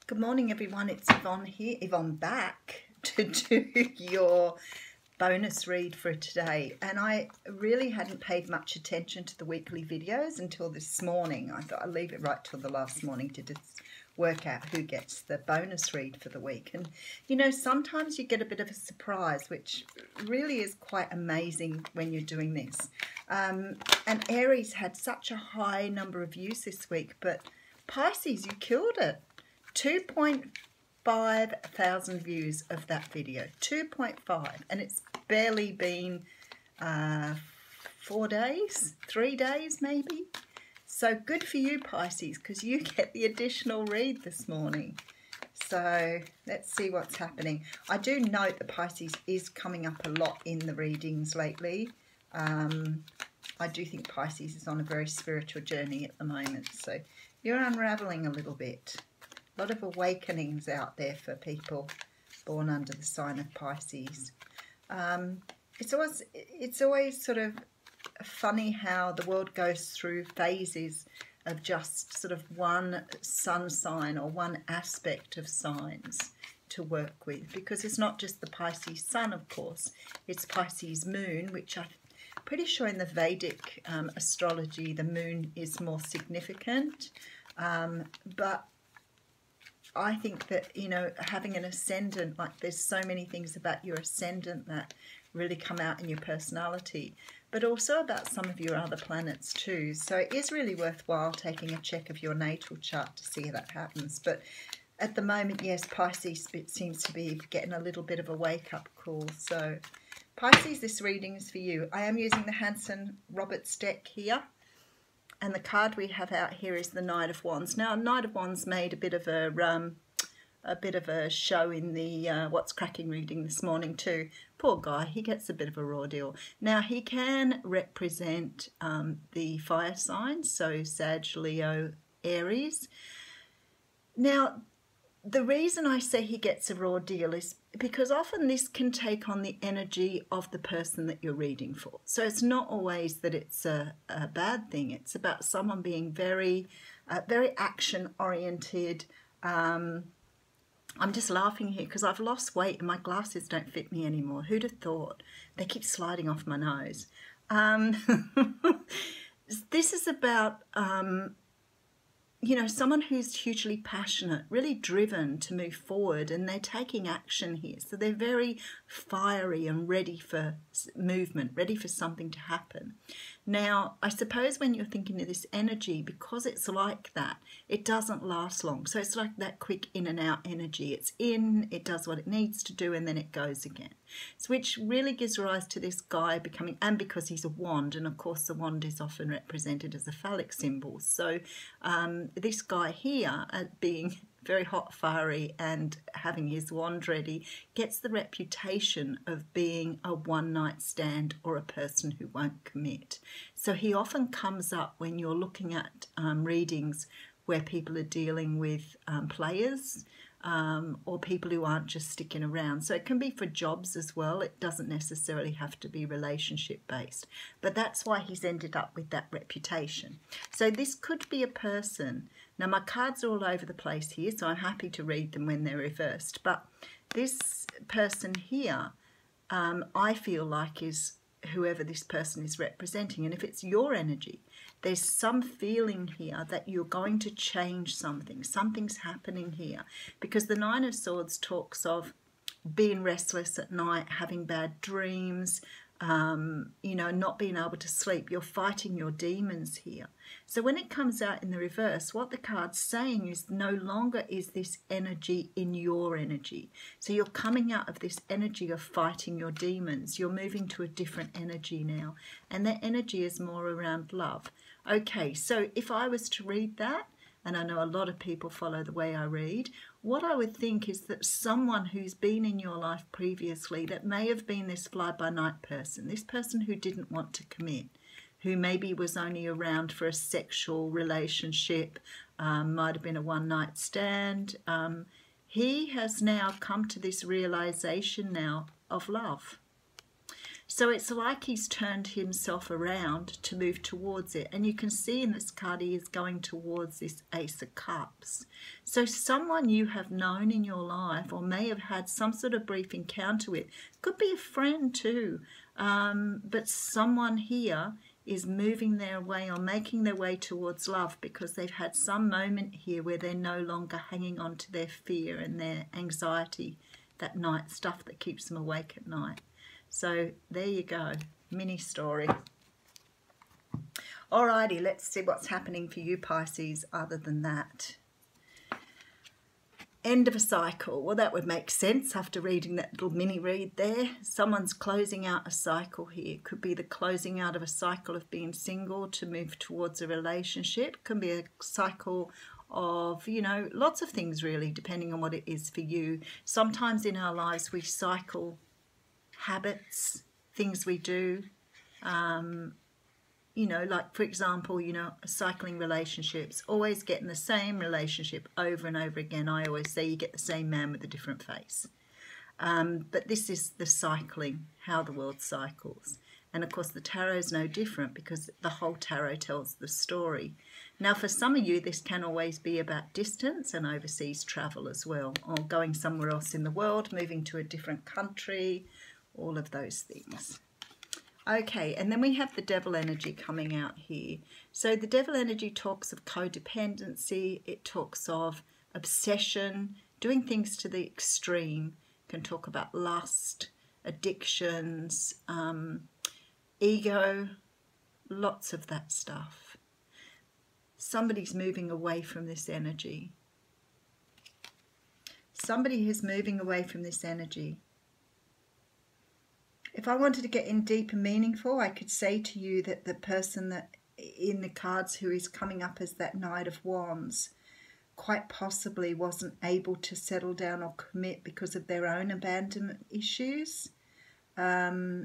Good morning, everyone. It's Yvonne here. Yvonne back to do your bonus read for today. And I really hadn't paid much attention to the weekly videos until this morning. I thought I'd leave it right till the last morning to just work out who gets the bonus read for the week. And, you know, sometimes you get a bit of a surprise, which really is quite amazing when you're doing this. And Aries had such a high number of views this week, but Pisces, you killed it. 2.5 thousand views of that video. 2.5, and it's barely been 4 days, 3 days maybe. So good for you, Pisces, because you get the additional read this morning. So let's see what's happening. I do note that Pisces is coming up a lot in the readings lately. I do think Pisces is on a very spiritual journey at the moment. So you're unraveling a little bit. A lot of awakenings out there for people born under the sign of Pisces. It's always sort of funny how the world goes through phases of just sort of one sun sign or one aspect of signs to work with, because it's not just the Pisces sun, of course. It's Pisces moon, which I'm pretty sure in the Vedic astrology the moon is more significant, but I think that, you know, having an ascendant, like there's so many things about your ascendant that really come out in your personality, but also about some of your other planets too. So it is really worthwhile taking a check of your natal chart to see how that happens. But at the moment, yes, Pisces seems to be getting a little bit of a wake-up call. So Pisces, this reading is for you. I am using the Hanson Roberts deck here. And the card we have out here is the Knight of Wands. Now, Knight of Wands made a bit of a show in the What's Cracking reading this morning too. Poor guy, he gets a bit of a raw deal. Now, he can represent the fire signs, so Sag, Leo, Aries. Now, the reason I say he gets a raw deal is because often this can take on the energy of the person that you're reading for. So it's not always that it's a bad thing. It's about someone being very action-oriented. I'm just laughing here because I've lost weight and my glasses don't fit me anymore. Who'd have thought? They keep sliding off my nose. This is about you know, someone who's hugely passionate, really driven to move forward, and they're taking action here. So they're very fiery and ready for movement, ready for something to happen. Now, I suppose when you're thinking of this energy, because it's like that, it doesn't last long. So it's like that quick in and out energy. It's in, it does what it needs to do, and then it goes again. So which really gives rise to this guy becoming, and because he's a wand, and of course the wand is often represented as a phallic symbol. So this guy here, being very hot, fiery, and having his wand ready, gets the reputation of being a one-night stand or a person who won't commit. So he often comes up when you're looking at readings where people are dealing with players or people who aren't just sticking around. So it can be for jobs as well. It doesn't necessarily have to be relationship based, but that's why he's ended up with that reputation. So this could be a person. Now my cards are all over the place here, so I'm happy to read them when they're reversed, but this person here I feel like is whoever this person is representing. And if it's your energy, there's some feeling here that you're going to change something. Something's happening here, because the Nine of Swords talks of being restless at night, having bad dreams, you know, not being able to sleep. You're fighting your demons here. So when it comes out in the reverse, what the card's saying is no longer is this energy in your energy. So you're coming out of this energy of fighting your demons. You're moving to a different energy now. And that energy is more around love. Okay, so if I was to read that, and I know a lot of people follow the way I read, what I would think is that someone who's been in your life previously that may have been this fly-by-night person, this person who didn't want to commit, who maybe was only around for a sexual relationship, might have been a one-night stand, he has now come to this realization now of love. So it's like he's turned himself around to move towards it. And you can see in this card he is going towards this Ace of Cups. So someone you have known in your life or may have had some sort of brief encounter with, could be a friend too, but someone here is moving their way or making their way towards love because they've had some moment here where they're no longer hanging on to their fear and their anxiety, that night stuff that keeps them awake at night. So there you go, mini story. Alrighty, let's see what's happening for you, Pisces, other than that. End of a cycle. Well, that would make sense after reading that little mini read there. Someone's closing out a cycle here. Could be the closing out of a cycle of being single to move towards a relationship. Could be a cycle of, you know, lots of things really, depending on what it is for you. Sometimes in our lives we cycle habits, things we do, you know, like for example, you know, cycling relationships, always getting the same relationship over and over again. I always say you get the same man with a different face. But this is the cycling, how the world cycles. And of course the tarot is no different because the whole tarot tells the story. Now for some of you this can always be about distance and overseas travel as well, or going somewhere else in the world, moving to a different country, all of those things. Okay, and then we have the devil energy coming out here. So the devil energy talks of codependency, it talks of obsession, doing things to the extreme, can talk about lust, addictions, ego, lots of that stuff. Somebody's moving away from this energy. Somebody is moving away from this energy. If I wanted to get in deep and meaningful, I could say to you that the person that in the cards who is coming up as that Knight of Wands quite possibly wasn't able to settle down or commit because of their own abandonment issues. I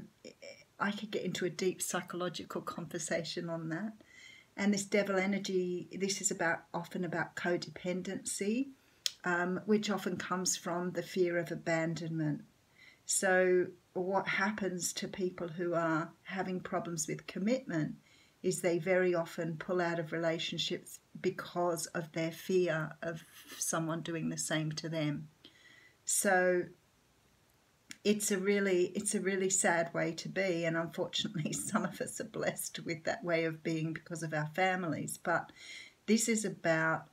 could get into a deep psychological conversation on that. And this devil energy, this is often about codependency, which often comes from the fear of abandonment. So what happens to people who are having problems with commitment is they very often pull out of relationships because of their fear of someone doing the same to them. So it's a really sad way to be, and unfortunately some of us are blessed with that way of being because of our families. But this is about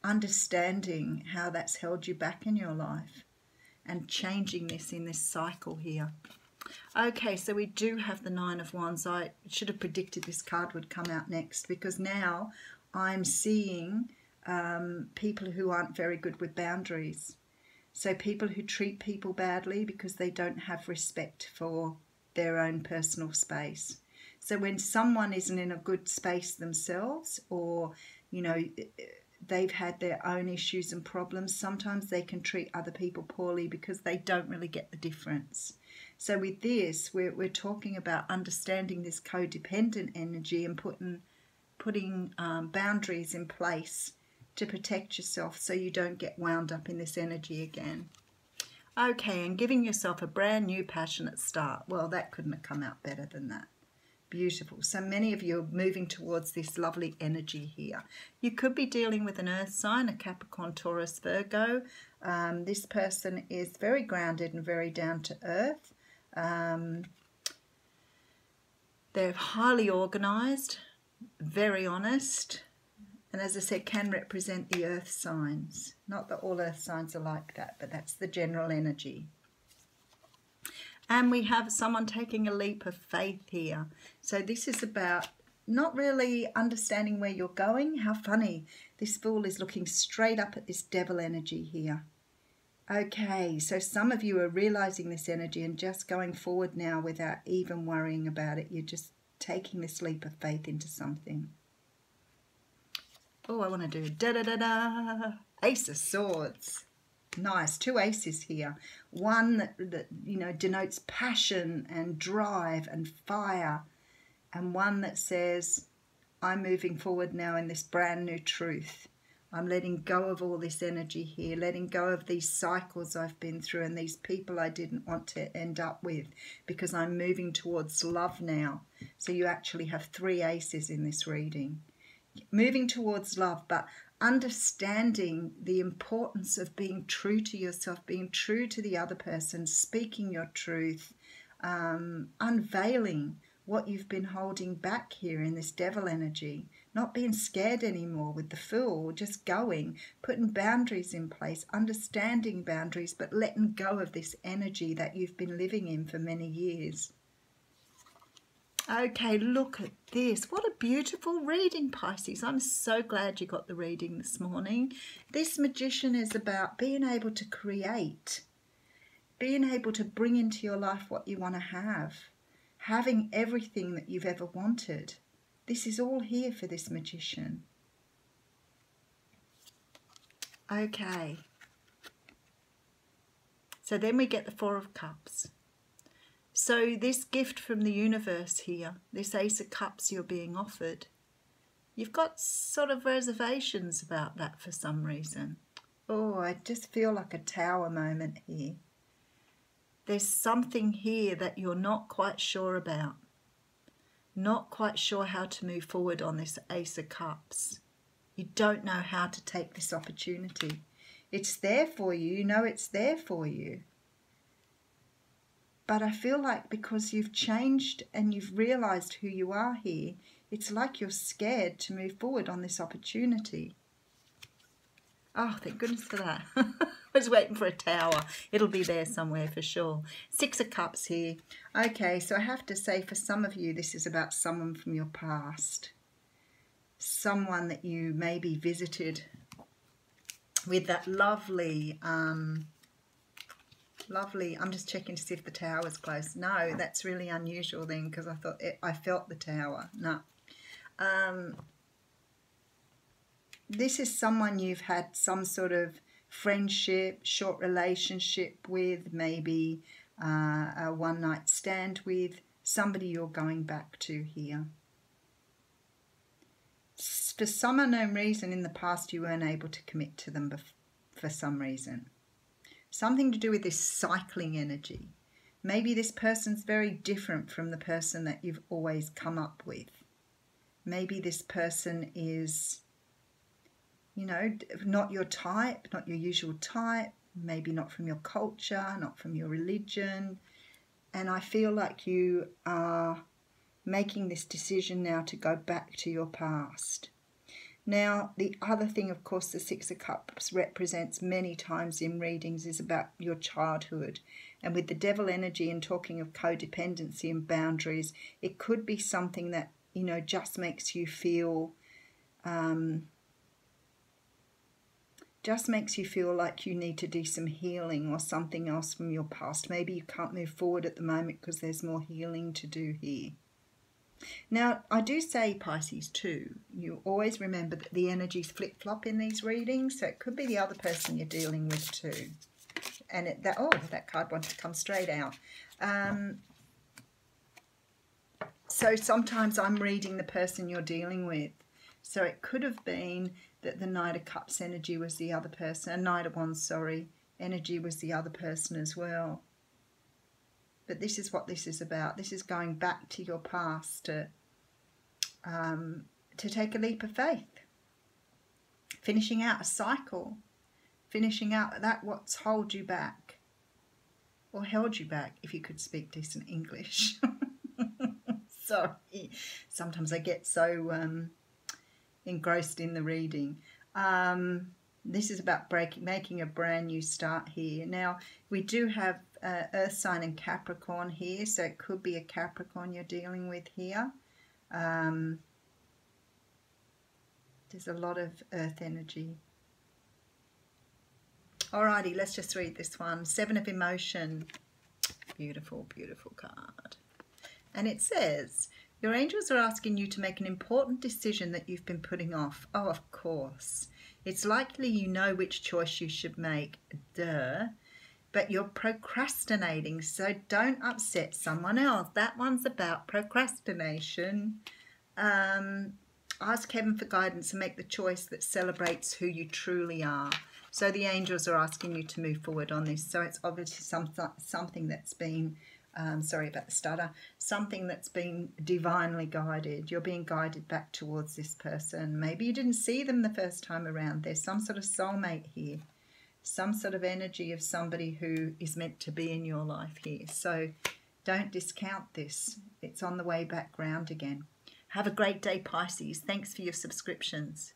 understanding how that's held you back in your life and changing this in this cycle here. Okay, so we do have the Nine of Wands. I should have predicted this card would come out next because now I'm seeing people who aren't very good with boundaries. So people who treat people badly because they don't have respect for their own personal space. So when someone isn't in a good space themselves, or, you know, they've had their own issues and problems, sometimes they can treat other people poorly because they don't really get the difference. So with this, we're talking about understanding this codependent energy and putting boundaries in place to protect yourself so you don't get wound up in this energy again. Okay, and giving yourself a brand new passionate start. Well, that couldn't have come out better than that. Beautiful. So many of you are moving towards this lovely energy here. You could be dealing with an earth sign, a Capricorn, Taurus, Virgo. This person is very grounded and very down to earth. They're highly organized, very honest, and as I said, can represent the earth signs. Not that all earth signs are like that, but that's the general energy. And we have someone taking a leap of faith here. So this is about not really understanding where you're going. How funny. This Fool is looking straight up at this devil energy here. Okay, so some of you are realizing this energy and just going forward now without even worrying about it. You're just taking this leap of faith into something. Oh, I want to do da-da-da-da. Ace of Swords. Nice, two aces here. One that you know denotes passion and drive and fire, and one that says, I'm moving forward now in this brand new truth. I'm letting go of all this energy here, letting go of these cycles I've been through and these people I didn't want to end up with, because I'm moving towards love now. So you actually have 3 aces in this reading. Moving towards love, but understanding the importance of being true to yourself, being true to the other person, speaking your truth, unveiling what you've been holding back here in this devil energy, not being scared anymore with the Fool, just going, putting boundaries in place, understanding boundaries, but letting go of this energy that you've been living in for many years. Okay, look at this. What a beautiful reading, Pisces. I'm so glad you got the reading this morning. This Magician is about being able to create, being able to bring into your life what you want to have, having everything that you've ever wanted. This is all here for this Magician. Okay. So then we get the 4 of Cups. So this gift from the universe here, this Ace of Cups you're being offered, you've got sort of reservations about that for some reason. Oh, I just feel like a Tower moment here. There's something here that you're not quite sure about. Not quite sure how to move forward on this Ace of Cups. You don't know how to take this opportunity. It's there for you, you know it's there for you. But I feel like because you've changed and you've realised who you are here, it's like you're scared to move forward on this opportunity. Oh, thank goodness for that. I was waiting for a Tower. It'll be there somewhere for sure. 6 of Cups here. Okay, so I have to say for some of you, this is about someone from your past. Someone that you maybe visited with that lovely, I'm just checking to see if the Tower is close. No, that's really unusual then, because I thought I felt the Tower. No. This is someone you've had some sort of friendship, short relationship with, maybe a one-night stand with, somebody you're going back to here. For some unknown reason in the past you weren't able to commit to them for some reason. Something to do with this cycling energy. Maybe this person's very different from the person that you've always come up with. Maybe this person is, you know, not your type, not your usual type, maybe not from your culture, not from your religion. And I feel like you are making this decision now to go back to your past. Now, the other thing, of course, the 6 of Cups represents many times in readings is about your childhood. And with the devil energy and talking of codependency and boundaries, it could be something that, you know, just makes you feel like you need to do some healing or something else from your past. Maybe you can't move forward at the moment because there's more healing to do here. Now, I do say, Pisces, too, you always remember that the energies flip-flop in these readings, so it could be the other person you're dealing with too. And that card wanted to come straight out. So sometimes I'm reading the person you're dealing with. So it could have been that the Knight of Cups energy was the other person, Knight of Wands, sorry, energy was the other person as well. But this is what this is about. This is going back to your past to take a leap of faith. Finishing out a cycle. Finishing out that what's held you back. Or held you back, if you could speak decent English. Sorry. Sometimes I get so engrossed in the reading. This is about making a brand new start here. Now, we do have Earth sign and Capricorn here, so it could be a Capricorn you're dealing with here. There's a lot of Earth energy. Alrighty, let's just read this one. 7 of Emotion. Beautiful, beautiful card. And it says, your angels are asking you to make an important decision that you've been putting off. Oh, of course. It's likely you know which choice you should make. Duh. But you're procrastinating, so don't upset someone else. That one's about procrastination. Ask heaven for guidance and make the choice that celebrates who you truly are. So the angels are asking you to move forward on this. So it's obviously something that's been, sorry about the stutter, something that's been divinely guided. You're being guided back towards this person. Maybe you didn't see them the first time around. There's some sort of soulmate here. Some sort of energy of somebody who is meant to be in your life here. So don't discount this. It's on the way back round again. Have a great day, Pisces. Thanks for your subscriptions.